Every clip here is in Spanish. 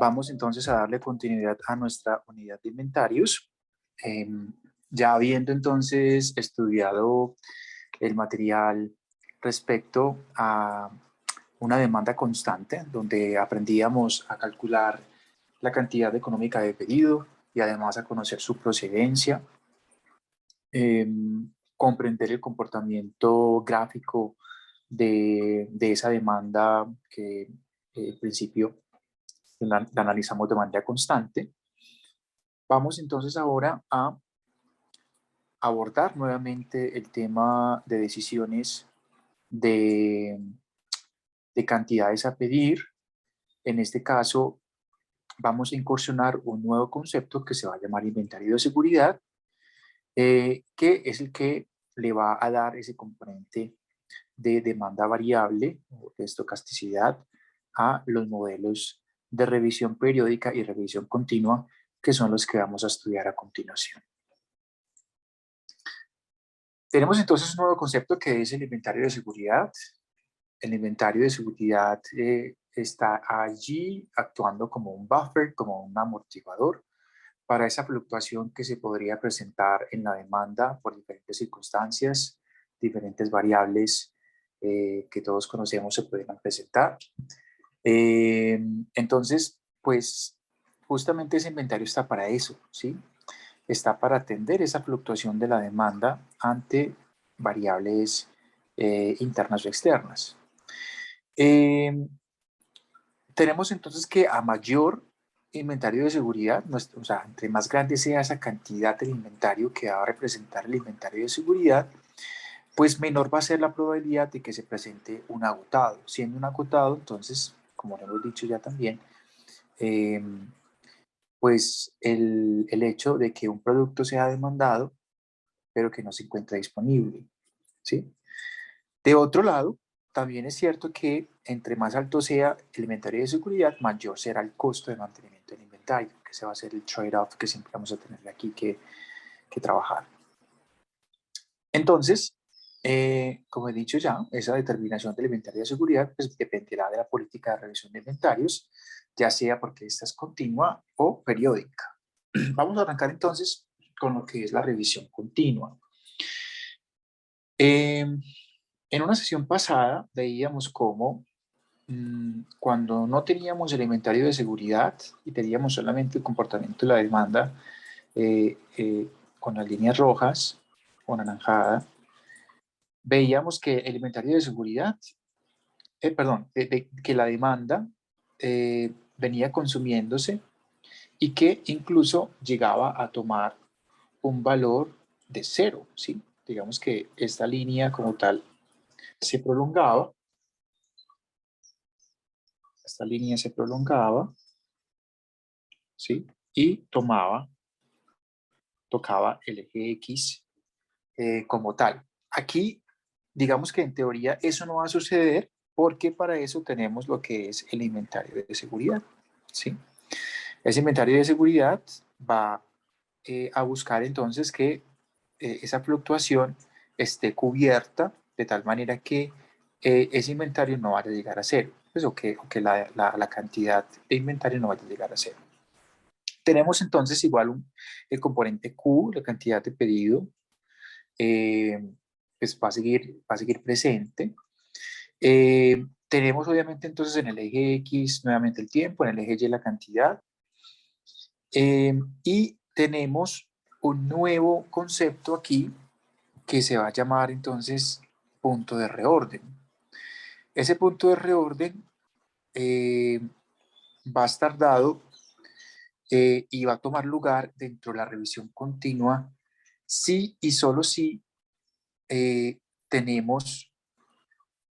Vamos entonces a darle continuidad a nuestra unidad de inventarios. Ya habiendo entonces estudiado el material respecto a una demanda constante, donde aprendíamos a calcular la cantidad económica de pedido y además a conocer su procedencia, comprender el comportamiento gráfico de esa demanda que en principio la analizamos de manera constante. Vamos entonces ahora a abordar nuevamente el tema de decisiones de, de cantidades a pedir. En este caso, vamos a incursionar un nuevo concepto que se va a llamar inventario de seguridad, que es el que le va a dar ese componente de demanda variable o de estocasticidad a los modelos de revisión periódica y revisión continua, que son los que vamos a estudiar a continuación. Tenemos entonces un nuevo concepto que es el inventario de seguridad. El inventario de seguridad está allí actuando como un buffer, como un amortiguador para esa fluctuación que se podría presentar en la demanda por diferentes circunstancias, diferentes variables que todos conocemos se pueden presentar. Entonces, pues justamente ese inventario está para eso, ¿sí? Está para atender esa fluctuación de la demanda ante variables internas o externas. Tenemos entonces que a mayor inventario de seguridad, o sea, entre más grande sea esa cantidad del inventario que va a representar el inventario de seguridad, pues menor va a ser la probabilidad de que se presente un agotado. Siendo un agotado, entonces, como lo hemos dicho ya también, pues el hecho de que un producto sea demandado, pero que no se encuentra disponible, ¿sí? De otro lado, también es cierto que entre más alto sea el inventario de seguridad, mayor será el costo de mantenimiento del inventario, que ese va a ser el trade-off que siempre vamos a tener aquí que trabajar. Entonces, como he dicho ya, esa determinación del inventario de seguridad pues, dependerá de la política de revisión de inventarios, ya sea porque esta es continua o periódica. Vamos a arrancar entonces con lo que es la revisión continua. En una sesión pasada veíamos cómo cuando no teníamos el inventario de seguridad y teníamos solamente el comportamiento de la demanda con las líneas rojas o naranjada, veíamos que el inventario de seguridad, que la demanda venía consumiéndose y que incluso llegaba a tomar un valor de cero, ¿sí? Digamos que esta línea como tal se prolongaba, esta línea se prolongaba, ¿sí? Y tocaba el eje X como tal. Aquí, digamos que en teoría eso no va a suceder porque para eso tenemos lo que es el inventario de seguridad, ¿sí? Ese inventario de seguridad va a buscar entonces que esa fluctuación esté cubierta de tal manera que ese inventario no vaya a llegar a cero, pues, o que la cantidad de inventario no vaya a llegar a cero. Tenemos entonces igual el componente Q, la cantidad de pedido, pues va a seguir presente. Tenemos obviamente entonces en el eje X nuevamente el tiempo, en el eje Y la cantidad. Y tenemos un nuevo concepto aquí que se va a llamar entonces punto de reorden. Ese punto de reorden va a estar dado y va a tomar lugar dentro de la revisión continua si y solo si tenemos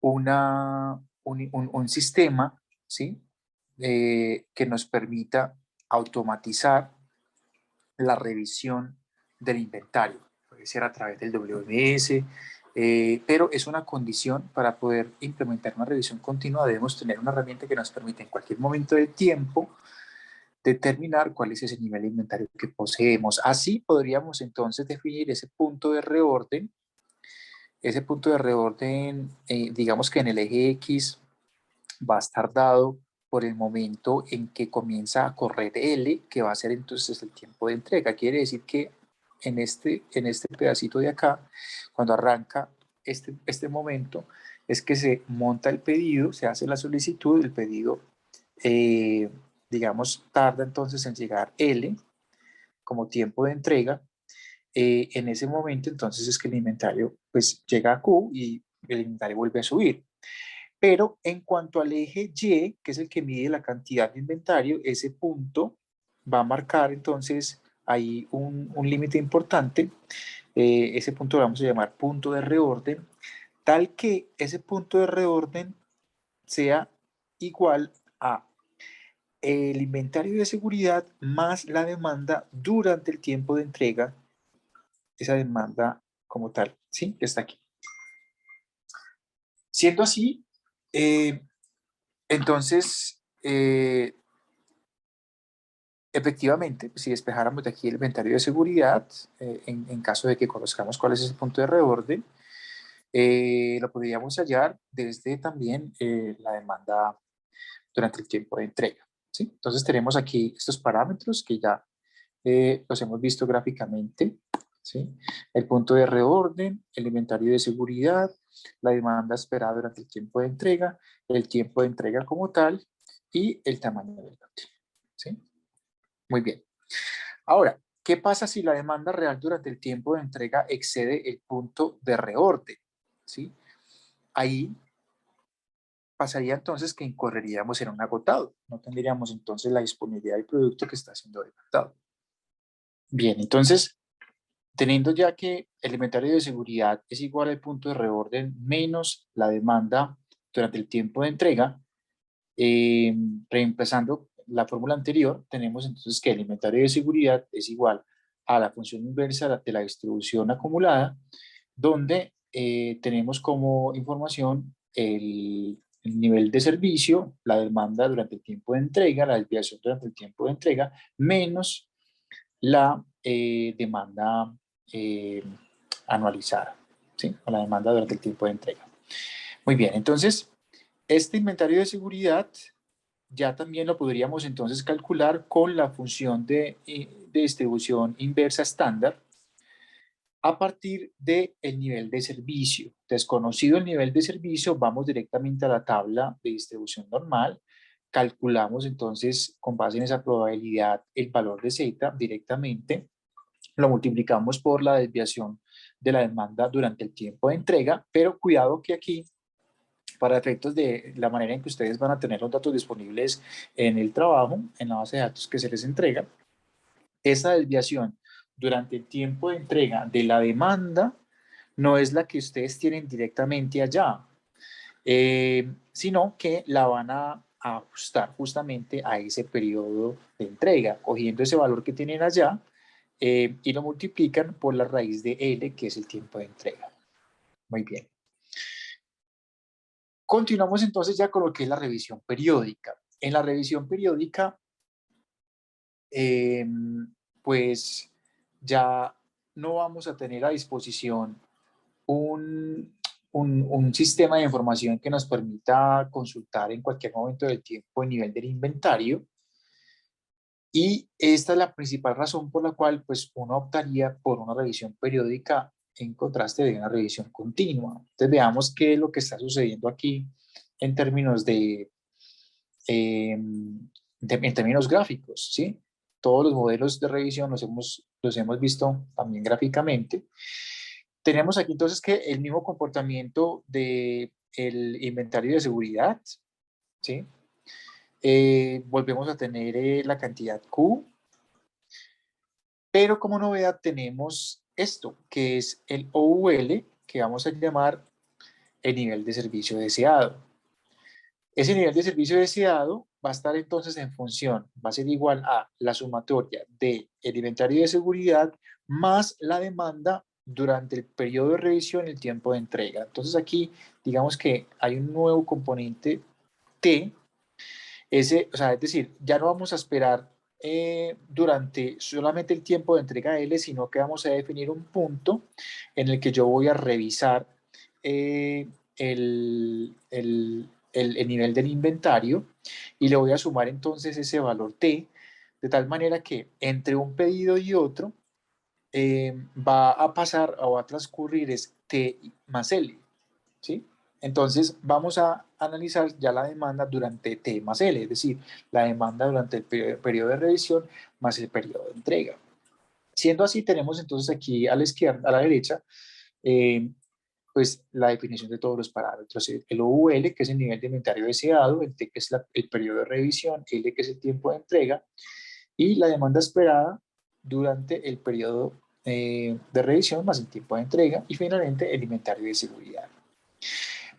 un sistema, ¿sí? Que nos permita automatizar la revisión del inventario. Puede ser a través del WMS, pero es una condición para poder implementar una revisión continua. Debemos tener una herramienta que nos permite en cualquier momento del tiempo determinar cuál es ese nivel de inventario que poseemos. Así podríamos entonces definir ese punto de reorden. Ese punto de reorden, digamos que en el eje X va a estar dado por el momento en que comienza a correr L, que va a ser entonces el tiempo de entrega. Quiere decir que en este pedacito de acá, cuando arranca este momento, es que se monta el pedido, se hace la solicitud, el pedido, digamos, tarda entonces en llegar L como tiempo de entrega. En ese momento entonces es que el inventario pues llega a Q y el inventario vuelve a subir. Pero en cuanto al eje Y, que es el que mide la cantidad de inventario, ese punto va a marcar entonces ahí un límite importante. Ese punto lo vamos a llamar punto de reorden, tal que ese punto de reorden sea igual a el inventario de seguridad más la demanda durante el tiempo de entrega, esa demanda como tal, ¿sí? Que está aquí. Siendo así, entonces, efectivamente, si despejáramos de aquí el inventario de seguridad, en caso de que conozcamos cuál es ese punto de reorden, lo podríamos hallar desde también la demanda durante el tiempo de entrega, ¿sí? Entonces tenemos aquí estos parámetros que ya los hemos visto gráficamente, ¿sí? El punto de reorden, el inventario de seguridad, la demanda esperada durante el tiempo de entrega, el tiempo de entrega como tal y el tamaño del lote, ¿sí? Muy bien. Ahora, ¿qué pasa si la demanda real durante el tiempo de entrega excede el punto de reorden? ¿Sí? Ahí pasaría entonces que incorreríamos en un agotado. No tendríamos entonces la disponibilidad del producto que está siendo demandado. Bien, entonces, teniendo ya que el inventario de seguridad es igual al punto de reorden menos la demanda durante el tiempo de entrega, reemplazando la fórmula anterior, tenemos entonces que el inventario de seguridad es igual a la función inversa de la distribución acumulada, donde tenemos como información el nivel de servicio, la demanda durante el tiempo de entrega, la desviación durante el tiempo de entrega, menos la demanda eh, anualizada, ¿sí? O la demanda durante el tiempo de entrega. Muy bien, entonces, este inventario de seguridad ya también lo podríamos entonces calcular con la función de distribución inversa estándar a partir del nivel de servicio. Desconocido el nivel de servicio, vamos directamente a la tabla de distribución normal, calculamos entonces con base en esa probabilidad el valor de Z directamente, lo multiplicamos por la desviación de la demanda durante el tiempo de entrega, pero cuidado que aquí, para efectos de la manera en que ustedes van a tener los datos disponibles en el trabajo, en la base de datos que se les entrega, esa desviación durante el tiempo de entrega de la demanda no es la que ustedes tienen directamente allá, sino que la van a ajustar justamente a ese periodo de entrega, cogiendo ese valor que tienen allá y lo multiplican por la raíz de L, que es el tiempo de entrega. Muy bien. Continuamos entonces ya con lo que es la revisión periódica. En la revisión periódica, eh, pues ya no vamos a tener a disposición un sistema de información que nos permita consultar en cualquier momento del tiempo el nivel del inventario. Y esta es la principal razón por la cual pues, uno optaría por una revisión periódica en contraste de una revisión continua. Entonces veamos qué es lo que está sucediendo aquí en términos en términos gráficos, ¿sí? Todos los modelos de revisión los hemos visto también gráficamente. Tenemos aquí entonces que el mismo comportamiento del inventario de seguridad, ¿sí? Volvemos a tener la cantidad Q, pero como novedad tenemos esto, que es el OUL, que vamos a llamar el nivel de servicio deseado. Ese nivel de servicio deseado va a estar entonces en función, va a ser igual a la sumatoria del inventario de seguridad más la demanda durante el periodo de revisión y el tiempo de entrega. Entonces aquí digamos que hay un nuevo componente T, o sea, es decir, ya no vamos a esperar durante solamente el tiempo de entrega L, sino que vamos a definir un punto en el que yo voy a revisar eh, el el nivel del inventario y le voy a sumar entonces ese valor T, de tal manera que entre un pedido y otro va a pasar o va a transcurrir es T más L, ¿sí? Entonces vamos a analizar ya la demanda durante T más L, es decir, la demanda durante el periodo de revisión más el periodo de entrega. Siendo así, tenemos entonces aquí a la izquierda, a la derecha, eh, pues la definición de todos los parámetros, el OUL, que es el nivel de inventario deseado, el T, que es el periodo de revisión, L, que es el tiempo de entrega, y la demanda esperada durante el periodo de revisión más el tiempo de entrega, y finalmente el inventario de seguridad.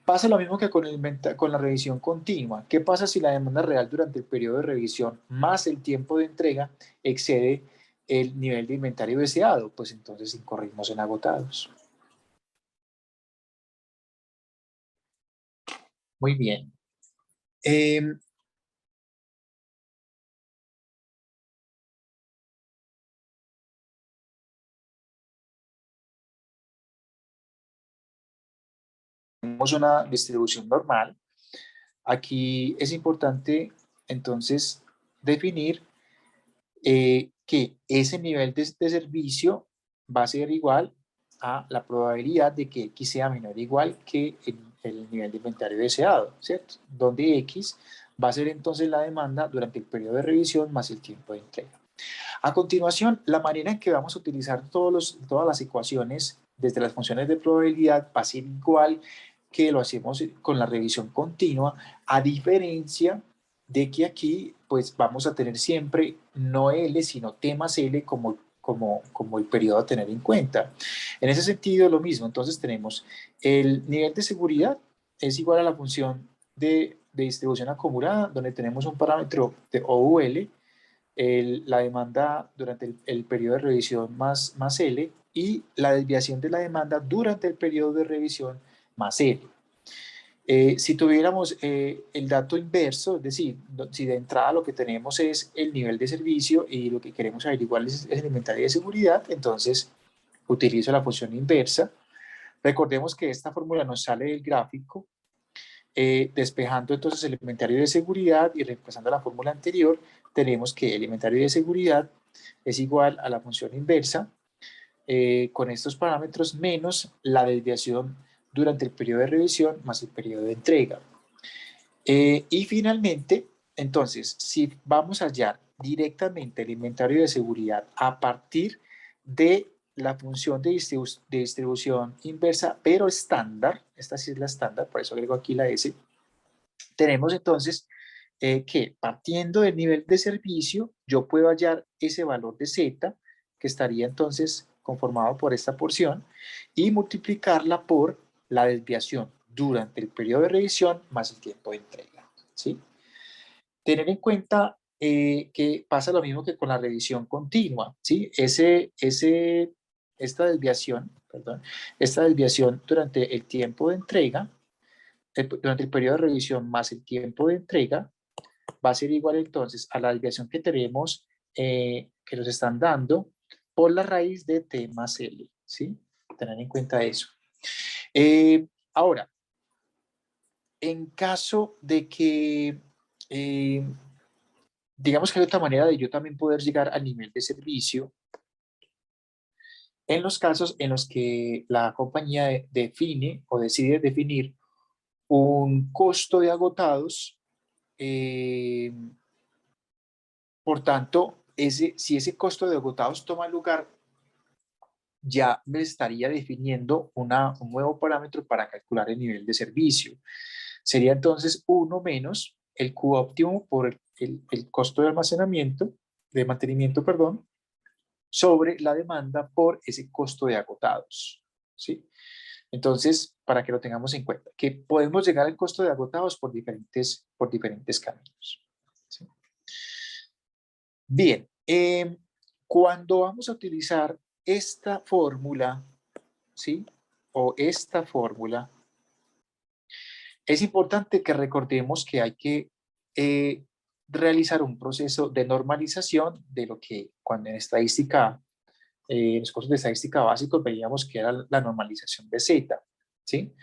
Pasa lo mismo que con la revisión continua. ¿Qué pasa si la demanda real durante el periodo de revisión más el tiempo de entrega excede el nivel de inventario deseado? Pues entonces incorrimos en agotados. Muy bien. Tenemos una distribución normal. Aquí es importante entonces definir que ese nivel de servicio va a ser igual a la probabilidad de que X sea menor o igual que el nivel de inventario deseado, ¿cierto? Donde X va a ser entonces la demanda durante el periodo de revisión más el tiempo de entrega. A continuación, la manera en que vamos a utilizar todas las ecuaciones desde las funciones de probabilidad va a ser igual que lo hacemos con la revisión continua, a diferencia de que aquí pues vamos a tener siempre no L, sino T más L como el periodo a tener en cuenta. En ese sentido, lo mismo, entonces tenemos el nivel de seguridad es igual a la función de distribución acumulada, donde tenemos un parámetro de OUL, la demanda durante el periodo de revisión más L y la desviación de la demanda durante el periodo de revisión más L. Si tuviéramos el dato inverso, es decir, si de entrada lo que tenemos es el nivel de servicio y lo que queremos averiguar es el inventario de seguridad, entonces utilizo la función inversa. Recordemos que esta fórmula nos sale del gráfico, despejando entonces el inventario de seguridad y reemplazando la fórmula anterior, tenemos que el inventario de seguridad es igual a la función inversa con estos parámetros menos la desviación durante el periodo de revisión más el periodo de entrega. Y finalmente, entonces, si vamos a hallar directamente el inventario de seguridad a partir de la función de distribución inversa, pero estándar, esta sí es la estándar, por eso agrego aquí la S, tenemos entonces que partiendo del nivel de servicio, yo puedo hallar ese valor de Z, que estaría entonces conformado por esta porción, y multiplicarla por la desviación durante el periodo de revisión más el tiempo de entrega. ¿Sí? Tener en cuenta que pasa lo mismo que con la revisión continua. ¿Sí? Esta desviación durante el tiempo de entrega, durante el periodo de revisión más el tiempo de entrega, va a ser igual entonces a la desviación que tenemos, que nos están dando, por la raíz de T más L, ¿sí? Tener en cuenta eso. Ahora, en caso de que, digamos que hay otra manera de yo también poder llegar al nivel de servicio, en los casos en los que la compañía define o decide definir un costo de agotados, eh, por tanto, si ese costo de agotados toma lugar, ya me estaría definiendo un nuevo parámetro para calcular el nivel de servicio. Sería entonces 1 menos el Q óptimo por el costo de almacenamiento, de mantenimiento, perdón, sobre la demanda por ese costo de agotados. ¿Sí? Entonces, para que lo tengamos en cuenta, que podemos llegar al costo de agotados por diferentes caminos. ¿Sí? Bien, cuando vamos a utilizar esta fórmula, ¿sí? O esta fórmula, es importante que recordemos que hay que realizar un proceso de normalización de lo que cuando en estadística, en los cursos de estadística básicos veíamos que era la normalización de Z, ¿sí?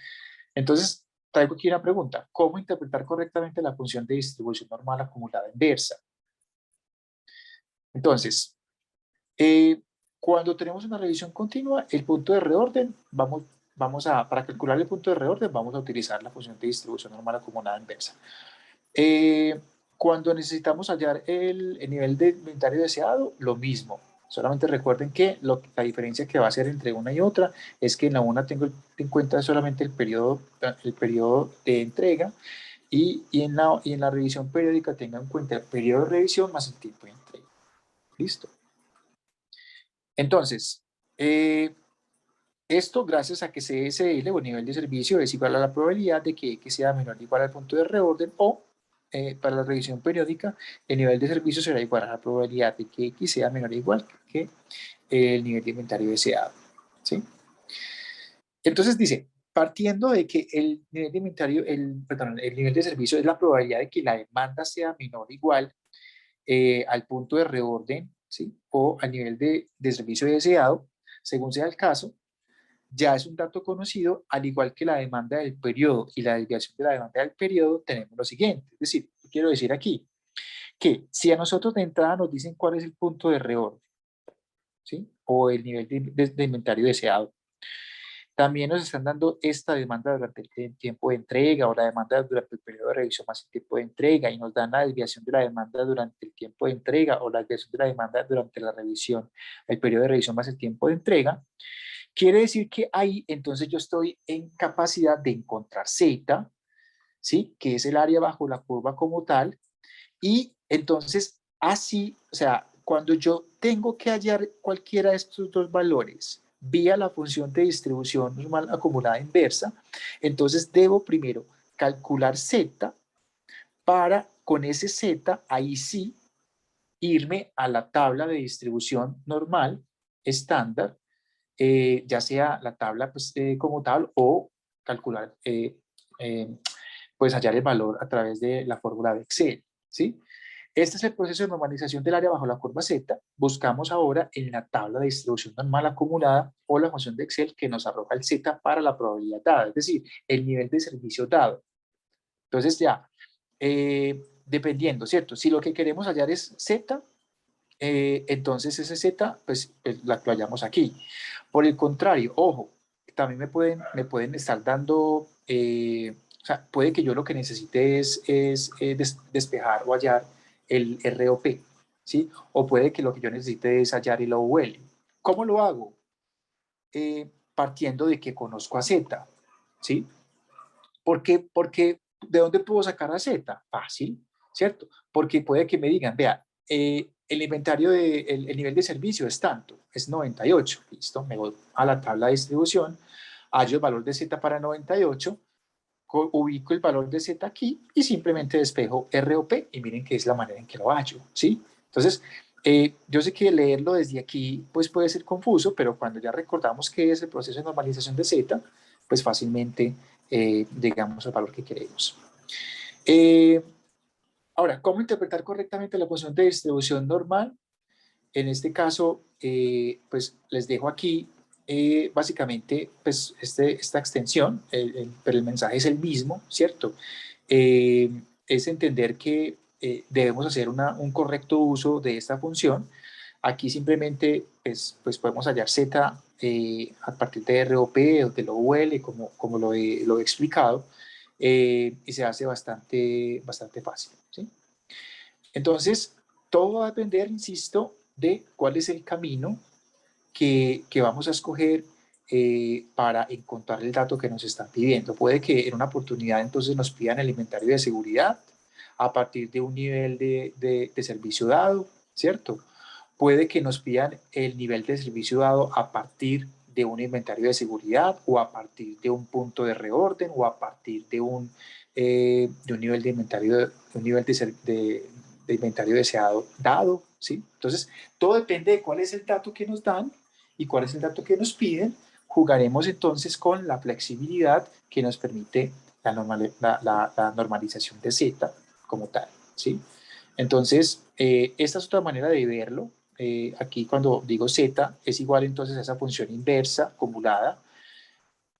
Entonces, traigo aquí una pregunta. ¿Cómo interpretar correctamente la función de distribución normal acumulada inversa? Entonces, cuando tenemos una revisión continua, el punto de reorden, para calcular el punto de reorden, vamos a utilizar la función de distribución normal acumulada inversa. Cuando necesitamos hallar el nivel de inventario deseado, lo mismo. Solamente recuerden que la diferencia que va a ser entre una y otra es que en la una tengo en cuenta solamente el periodo de entrega y en la revisión periódica tenga en cuenta el periodo de revisión más el tiempo de entrega. ¿Listo? Entonces, esto gracias a que CSL o nivel de servicio es igual a la probabilidad de que X sea menor o igual al punto de reorden o para la revisión periódica el nivel de servicio será igual a la probabilidad de que X sea menor o igual que el nivel de inventario deseado. ¿Sí? Entonces dice, partiendo de que el nivel de inventario, el nivel de servicio es la probabilidad de que la demanda sea menor o igual al punto de reorden, ¿sí? O al nivel de servicio deseado, según sea el caso, ya es un dato conocido, al igual que la demanda del periodo y la desviación de la demanda del periodo, tenemos lo siguiente. Es decir, quiero decir aquí que si a nosotros de entrada nos dicen cuál es el punto de reorden, ¿sí? O el nivel de inventario deseado, también nos están dando esta demanda durante el tiempo de entrega o la demanda durante el periodo de revisión más el tiempo de entrega y nos dan la desviación de la demanda durante el tiempo de entrega o la desviación de la demanda durante la revisión, el periodo de revisión más el tiempo de entrega. Quiere decir que ahí entonces yo estoy en capacidad de encontrar Z, ¿sí? Que es el área bajo la curva como tal, y entonces así, o sea, cuando yo tengo que hallar cualquiera de estos dos valores vía la función de distribución normal acumulada inversa, entonces debo primero calcular Z para con ese Z ahí sí irme a la tabla de distribución normal estándar, ya sea la tabla pues, como tal o calcular, eh, pues hallar el valor a través de la fórmula de Excel, ¿sí? Este es el proceso de normalización del área bajo la curva Z. Buscamos ahora en la tabla de distribución normal acumulada o la función de Excel que nos arroja el Z para la probabilidad dada, es decir, el nivel de servicio dado. Entonces ya, dependiendo, ¿cierto? Si lo que queremos hallar es Z, entonces ese Z, pues lo hallamos aquí. Por el contrario, ojo, también me pueden estar dando, o sea, puede que yo lo que necesite es despejar o hallar el ROP, ¿sí? O puede que lo que yo necesite es hallar el OUL. ¿Cómo lo hago? Partiendo de que conozco a Z, ¿sí? Porque ¿de dónde puedo sacar a Z? Fácil, ¿cierto? Porque puede que me digan, vea, el inventario el nivel de servicio es tanto, es 98, listo, me voy a la tabla de distribución, hallo el valor de Z para 98, ubico el valor de Z aquí y simplemente despejo ROP y miren que es la manera en que lo hallo, ¿sí? Entonces, yo sé que leerlo desde aquí pues puede ser confuso, pero cuando ya recordamos qué es el proceso de normalización de Z, pues fácilmente llegamos al valor que queremos. Eh, Ahora, ¿cómo interpretar correctamente la función de distribución normal? En este caso, pues les dejo aquí básicamente pues esta extensión, pero el mensaje es el mismo, ¿cierto? Es entender que debemos hacer un correcto uso de esta función. Aquí simplemente pues podemos hallar Z a partir de ROP o de lo UL, como lo he explicado, y se hace bastante fácil, ¿sí? Entonces, todo va a depender, insisto, de cuál es el camino que vamos a escoger para encontrar el dato que nos están pidiendo. Puede que en una oportunidad entonces nos pidan el inventario de seguridad a partir de un nivel de servicio dado, ¿cierto? Puede que nos pidan el nivel de servicio dado a partir de un inventario de seguridad o a partir de un punto de reorden o a partir de un nivel de inventario, de un nivel de inventario deseado dado, ¿sí? Entonces, todo depende de cuál es el dato que nos dan y cuál es el dato que nos piden. Jugaremos entonces con la flexibilidad que nos permite la normalización de Z como tal, ¿sí? Entonces, esta es otra manera de verlo. Aquí cuando digo Z es igual entonces a esa función inversa acumulada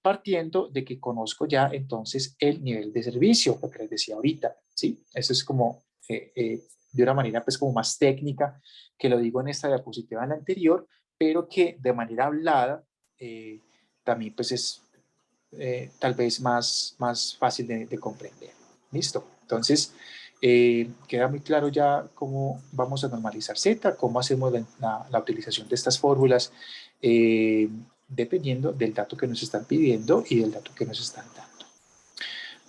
partiendo de que conozco ya entonces el nivel de servicio, lo que les decía ahorita, ¿sí? Eso es como de una manera pues como más técnica, que lo digo en esta diapositiva en la anterior, pero que de manera hablada también pues es tal vez más fácil de comprender. ¿Listo? Entonces, queda muy claro ya cómo vamos a normalizar Z, cómo hacemos la utilización de estas fórmulas, dependiendo del dato que nos están pidiendo y del dato que nos están dando.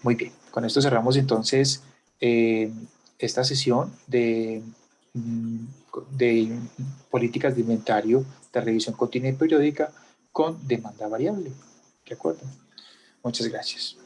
Muy bien, con esto cerramos entonces esta sesión de políticas de inventario de revisión continua y periódica con demanda variable. ¿De acuerdo? Muchas gracias.